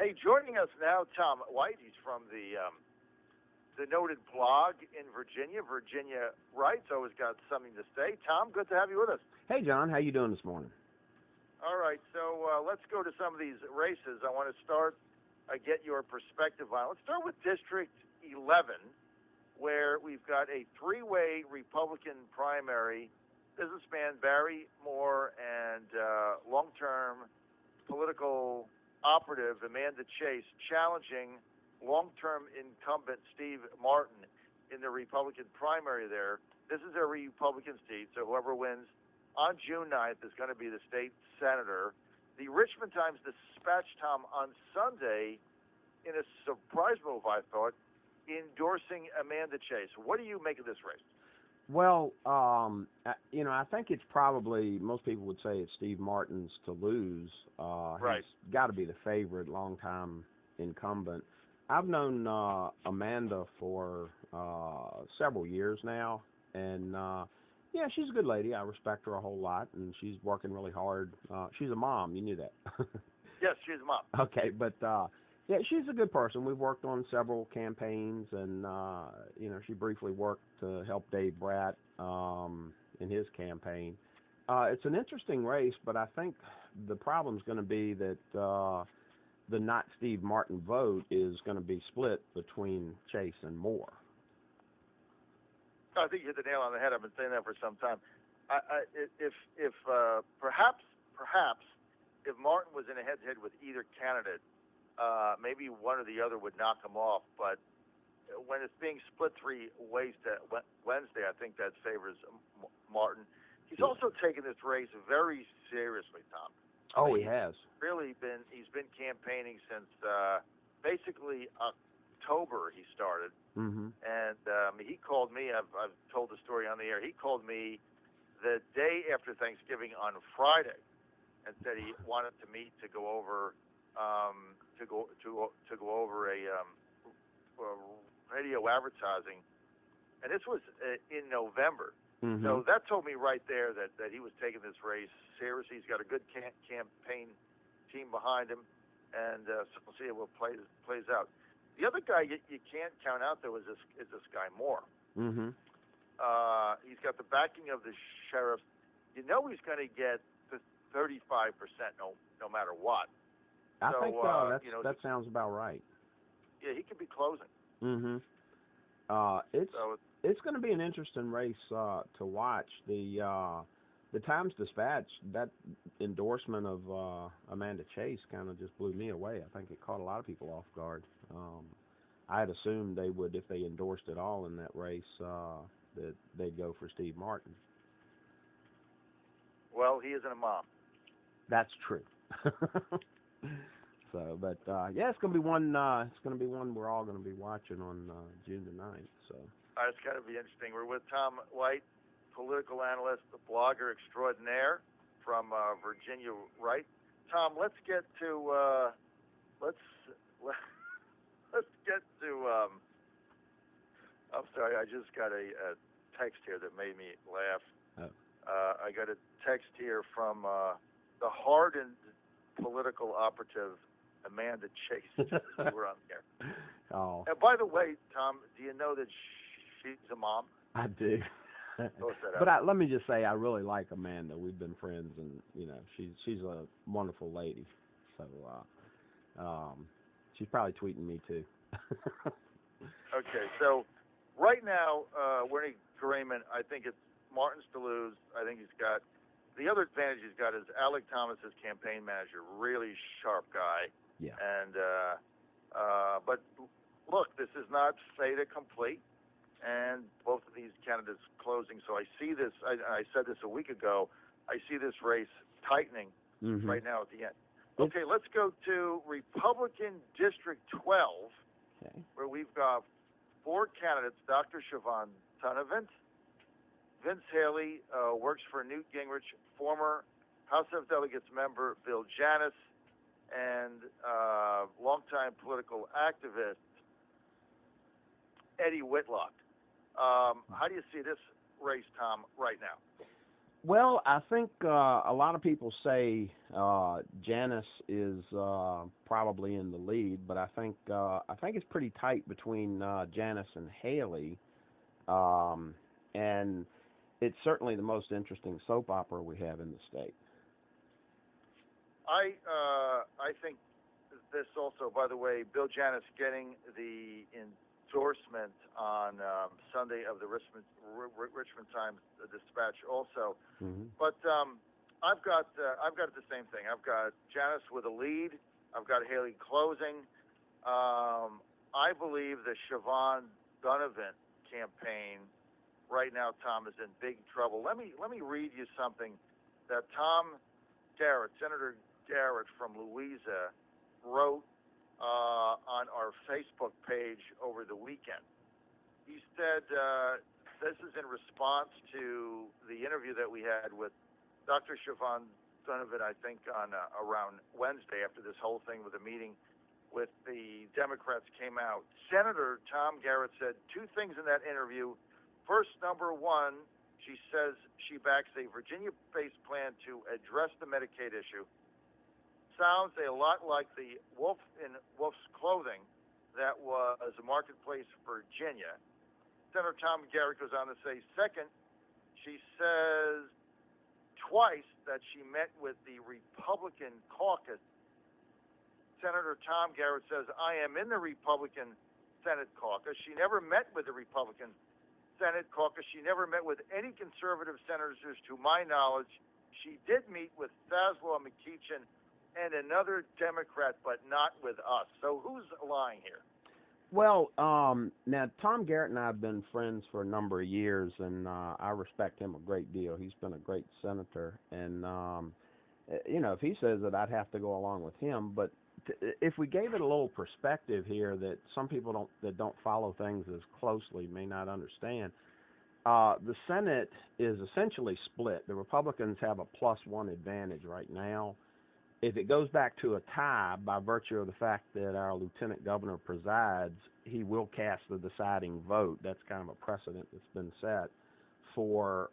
Hey, joining us now, Tom White. He's from the noted blog in Virginia. Virginia Writes, always got something to say. Tom, good to have you with us. Hey, John. How you doing this morning? All right, so let's go to some of these races. I want to start, get your perspective on. Let's start with District 11, where we've got a three-way Republican primary. Businessman Barry Moore and long-term political operative Amanda Chase challenging long-term incumbent Steve Martin in the Republican primary there. This is a Republican seat, so whoever wins on June 9th is going to be the state senator. The Richmond Times-Dispatch, Tom, on Sunday, in a surprise move, I thought, endorsing Amanda Chase. What do you make of this race? Well, I think it's probably, most people would say it's Steve Martin's to lose. Right. He's got to be the favorite, long-time incumbent. I've known Amanda for several years now, and yeah, she's a good lady. I respect her a whole lot, and she's working really hard. She's a mom. You knew that. Yes, she's a mom. Okay, but yeah, she's a good person. We've worked on several campaigns, and she briefly worked to help Dave Bratt in his campaign. It's an interesting race, but I think the problem's going to be that the not Steve Martin vote is going to be split between Chase and Moore. I think you hit the nail on the head. I've been saying that for some time. If perhaps if Martin was in a head-to-head with either candidate, maybe one or the other would knock him off. But when it's being split three ways to Wednesday, I think that favors Martin. He's also taken this race very seriously, Tom. He has. He's been campaigning since basically October he started. Mm-hmm. And he called me, I've told the story on the air, he called me the day after Thanksgiving on Friday and said he wanted to meet to go over to go over a radio advertising, and this was in November. Mm-hmm. So that told me right there that he was taking this race seriously. He's got a good campaign team behind him, and so we'll see how it plays out. The other guy you can't count out, though, is this guy Moore. Mm-hmm. He's got the backing of the sheriff. You know he's going to get the 35% no matter what. I think that sounds about right. Yeah, he could be closing. Mm-hmm. It's going to be an interesting race to watch. The Times-Dispatch, that endorsement of Amanda Chase kind of just blew me away. I think it caught a lot of people off guard. I had assumed they would, if they endorsed it all in that race, that they'd go for Steve Martin. Well, he isn't a mom. That's true. So, but yeah, it's going to be one. It's going to be one we're all going to be watching on June the 9th. So it's going to be interesting. We're with Tom White, political analyst, the blogger extraordinaire from Virginia Wright. Tom, let's get to I'm sorry, I just got a text here that made me laugh. Oh. I got a text here from the hardened political operative Amanda Chase. We were on there. Oh. And by the way, Tom, do you know that she's a mom? I do. But let me just say, I really like Amanda. We've been friends, and she's a wonderful lady. So she's probably tweeting me too. Okay, so right now we're in agreement. I think it's Martin's to lose. I think he's got the other advantage he's got is Alec Thomas, his campaign manager, really sharp guy. Yeah. And but look, this is not fait accompli. And both of these candidates closing. So I see this, I said this a week ago, I see this race tightening right now at the end. Okay, let's go to Republican District 12, where we've got 4 candidates, Dr. Siobhan Tunavant, Vince Haley, works for Newt Gingrich, former House of Delegates member Bill Janis, and longtime political activist Eddie Whitlock. How do you see this race, Tom, right now? Well, I think a lot of people say Janice is probably in the lead, but I think it's pretty tight between Janice and Haley, um, and it's certainly the most interesting soap opera we have in the state. I think this also, by the way, Bill Janis getting the endorsement on Sunday of the Richmond Times Dispatch also. Hmm. But I've got the same thing. I've got Janis with a lead. I've got Haley closing. I believe the Siobhan Donovan campaign right now, Tom, is in big trouble. Let me read you something that Tom Garrett, Senator Garrett from Louisa, wrote on our Facebook page over the weekend. He said this is in response to the interview that we had with Dr. Siobhan Donovan, I think, on around Wednesday after this whole thing with the meeting with the Democrats came out. Senator Tom Garrett said two things in that interview. First, number one, she says she backs a Virginia-based plan to address the Medicaid issue. Sounds a lot like the wolf in wolf's clothing that was a marketplace, Virginia. Senator Tom Garrett goes on to say, second, she says twice that she met with the Republican caucus. Senator Tom Garrett says, I am in the Republican Senate caucus. She never met with the Republican Senate caucus. She never met with any conservative senators, to my knowledge. She did meet with Zaslow McKeechin and another Democrat, but not with us. So who's lying here? Well, now Tom Garrett and I have been friends for a number of years, and I respect him a great deal. He's been a great senator, and if he says that, I'd have to go along with him. But if we gave it a little perspective here, that some people that don't follow things as closely may not understand, the Senate is essentially split. The Republicans have a +1 advantage right now. If it goes back to a tie, by virtue of the fact that our lieutenant governor presides, he will cast the deciding vote. That's kind of a precedent that's been set for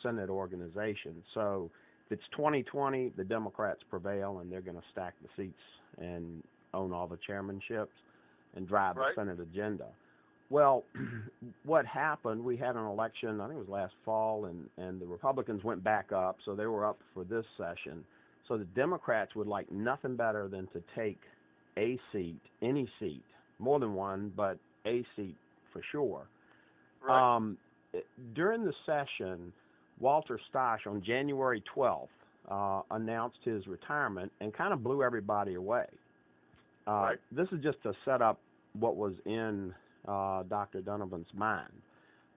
Senate organization. So if it's 2020, the Democrats prevail, and they're going to stack the seats and own all the chairmanships and drive the Senate agenda. Well, what happened, we had an election, I think it was last fall, and the Republicans went back up, so they were up for this session. So the Democrats would like nothing better than to take a seat, any seat, more than one, but a seat for sure. Right. During the session, Walter Stosh on January 12th announced his retirement and kind of blew everybody away. Right. This is just to set up what was in Dr. Donovan's mind.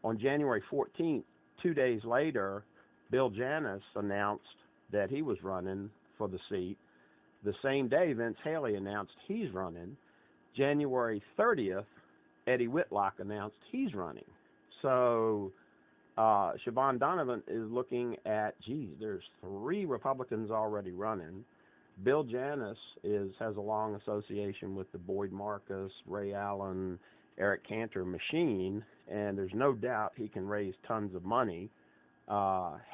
On January 14th, 2 days later, Bill Janis announced that he was running for the seat. The same day, Vince Haley announced he's running. January 30th, Eddie Whitlock announced he's running. So Siobhan Donovan is looking at, there's 3 Republicans already running. Bill Janis has a long association with the Boyd Marcus, Ray Allen, Eric Cantor machine, and there's no doubt he can raise tons of money.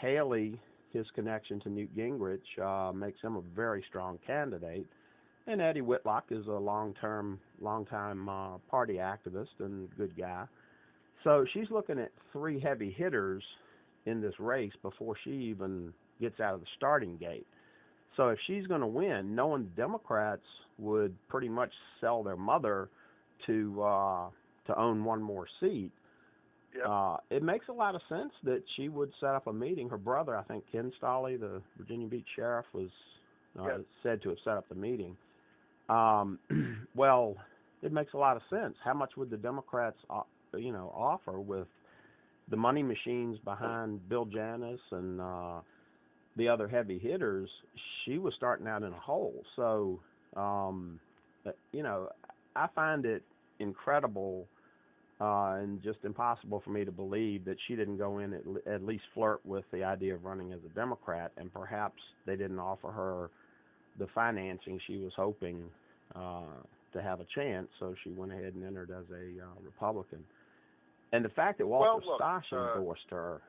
Haley, his connection to Newt Gingrich makes him a very strong candidate. And Eddie Whitlock is a long-time party activist and good guy. So she's looking at 3 heavy hitters in this race before she even gets out of the starting gate. So if she's going to win, knowing the Democrats would pretty much sell their mother to own one more seat, Yep. it makes a lot of sense that she would set up a meeting. Her brother, I think Ken Stolley, the Virginia Beach sheriff, was said to have set up the meeting. Well, it makes a lot of sense. How much would the Democrats, offer with the money machines behind Bill Janis and the other heavy hitters? She was starting out in a hole. So, I find it incredible and just impossible for me to believe that she didn't go in at least flirt with the idea of running as a Democrat, and perhaps they didn't offer her the financing she was hoping to have a chance, so she went ahead and entered as a Republican. And the fact that Walter Stosh endorsed her,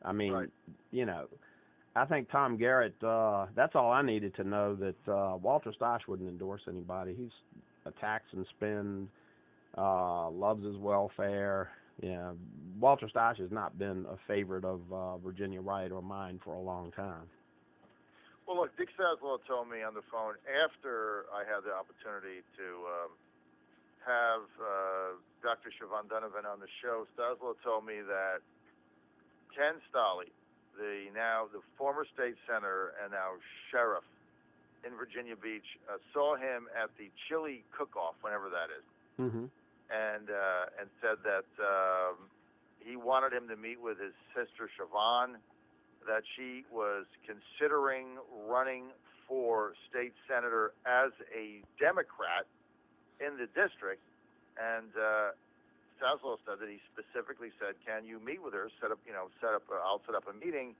I mean, right. you know, I think Tom Garrett, that's all I needed to know, that Walter Stosh wouldn't endorse anybody. He's a tax and spend, loves his welfare. Yeah, Walter Stosh has not been a favorite of Virginia Wright or mine for a long time. Well, look, Dick Saslow told me on the phone after I had the opportunity to have Dr. Siobhan Donovan on the show. Saslow told me that Ken Stolley, the former state senator and now sheriff in Virginia Beach, saw him at the chili cook-off, whenever that is, Mm-hmm. and said that he wanted him to meet with his sister Siobhan, that she was considering running for state senator as a Democrat in the district, and Saslow said that he specifically said, "Can you meet with her? I'll set up a meeting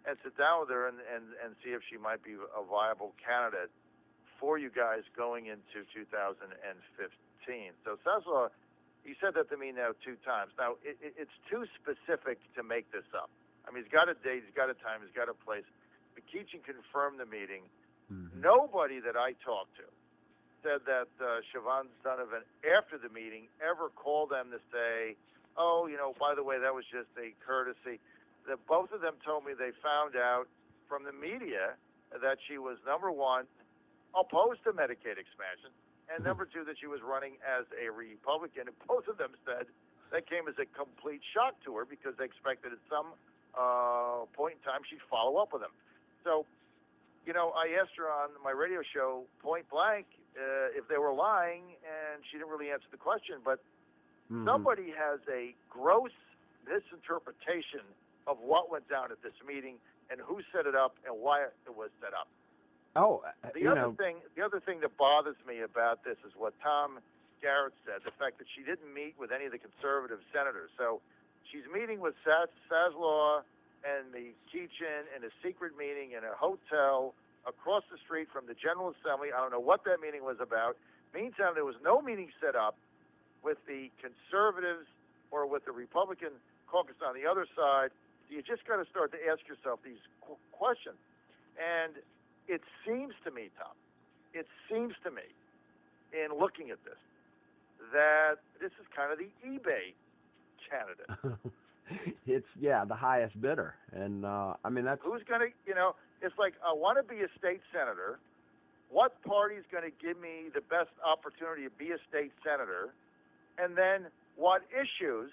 and sit down with her and see if she might be a viable candidate for you guys going into 2015." So Saslow, he said that to me now 2 times. Now it's too specific to make this up. I mean, he's got a date, he's got a time, he's got a place. McKeechin confirmed the meeting. Mm-hmm. Nobody that I talked to said that Siobhan Donovan, after the meeting, ever called them to say, "Oh, by the way, that was just a courtesy." That both of them told me they found out from the media that she was, number one, opposed to Medicaid expansion, and number two, that she was running as a Republican. And both of them said that came as a complete shock to her, because they expected at some point in time she'd follow up with them. So, I asked her on my radio show point blank if they were lying, and she didn't really answer the question. But somebody has a gross misinterpretation of what went down at this meeting and who set it up and why it was set up. Oh, the other thing that bothers me about this is what Tom Garrett said, the fact that she didn't meet with any of the conservative senators. So she's meeting with Saslow and McKeechin in a secret meeting in a hotel across the street from the General Assembly. I don't know what that meeting was about. Meantime, there was no meeting set up with the conservatives or with the Republican caucus on the other side. You just got to start to ask yourself these questions. And it seems to me, Tom, in looking at this, that this is kind of the eBay candidate. It's, the highest bidder. And, I mean, that's... Who's going to, it's like, I want to be a state senator. What party is going to give me the best opportunity to be a state senator? And then what issues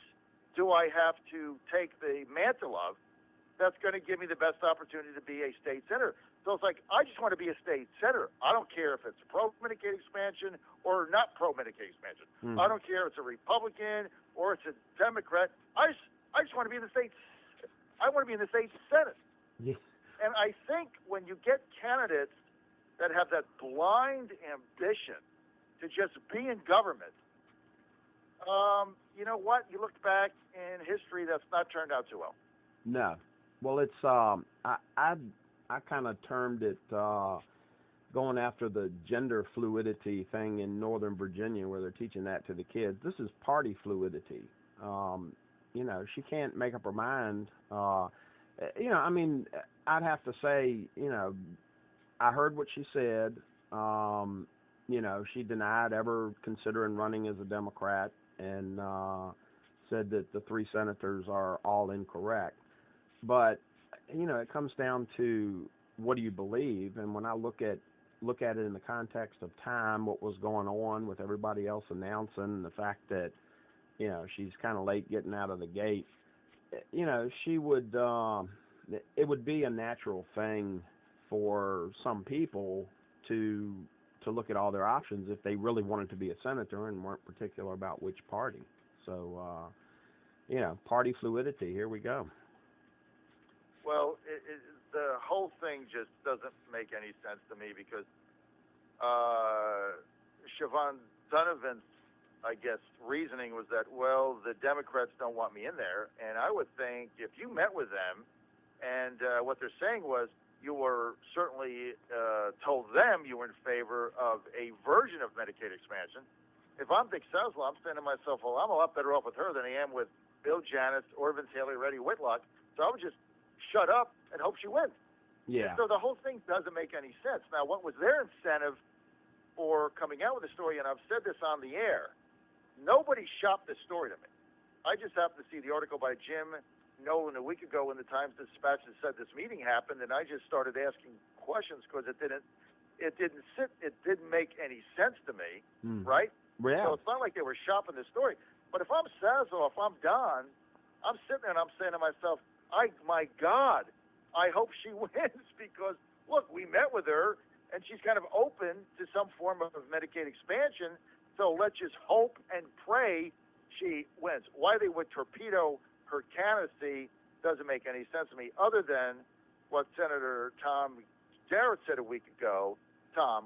do I have to take the mantle of that's going to give me the best opportunity to be a state senator? So it's like, I just want to be a state senator. I don't care if it's pro-Medicaid expansion or not pro-Medicaid expansion. I don't care if it's a Republican or it's a Democrat. I just want to be in the state. I want to be in the state Senate. Yes. And I think when you get candidates that have that blind ambition to just be in government, you know what? You look back in history, that's not turned out too well. No. Well, it's I kind of termed it going after the gender fluidity thing in Northern Virginia, where they're teaching that to the kids. This is party fluidity. She can't make up her mind. I mean, I'd have to say, I heard what she said. She denied ever considering running as a Democrat, and said that the 3 senators are all incorrect. But, it comes down to, what do you believe? And when I look at it in the context of time, what was going on with everybody else announcing, the fact that, she's kind of late getting out of the gate, she would, it would be a natural thing for some people to look at all their options if they really wanted to be a senator and weren't particular about which party. So, party fluidity, here we go. Well, the whole thing just doesn't make any sense to me, because Siobhan Donovan's, I guess, reasoning was that, well, the Democrats don't want me in there. And I would think if you met with them and what they're saying was you were certainly told them you were in favor of a version of Medicaid expansion. If I'm Dick Saslow, I'm saying to myself, well, I'm a lot better off with her than I am with Bill Janus or Vince Haley or Eddie Whitlock. So I would just shut up and hope she wins. Yeah. So the whole thing doesn't make any sense. Now, what was their incentive for coming out with the story? And I've said this on the air. Nobody shopped this story to me. I just happened to see the article by Jim Nolan a week ago in the Times-Dispatch that said this meeting happened, and I just started asking questions because it didn't make any sense to me, right? Yeah. So it's not like they were shopping the story. But if I'm Sazo, if I'm Don, I'm sitting there and I'm saying to myself, my God, I hope she wins because, look, we met with her, and she's kind of open to some form of Medicaid expansion, so let's just hope and pray she wins. Why they would torpedo her candidacy doesn't make any sense to me, other than what Senator Tom Garrett said a week ago,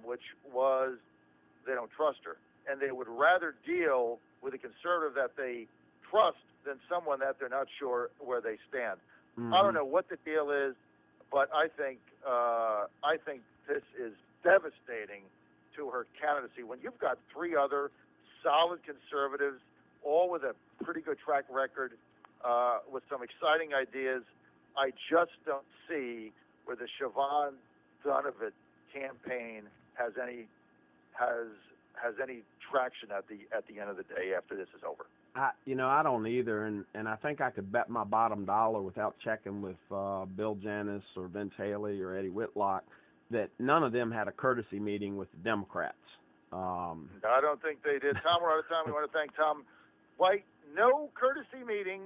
which was they don't trust her, and they would rather deal with a conservative that they trust than someone that they're not sure where they stand. I don't know what the deal is, but I think this is devastating to her candidacy. When you've got three other solid conservatives, all with a pretty good track record, with some exciting ideas, I just don't see where the Siobhan Donovan campaign has any traction at the end of the day after this is over. I don't either, and I think I could bet my bottom dollar without checking with Bill Janus or Vince Haley or Eddie Whitlock that none of them had a courtesy meeting with the Democrats. I don't think they did. Tom, we're out of time. We want to thank Tom White. No courtesy meeting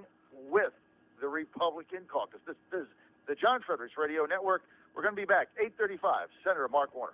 with the Republican caucus. This is the John Fredericks Radio Network. We're going to be back, 8:35. Senator Mark Warner.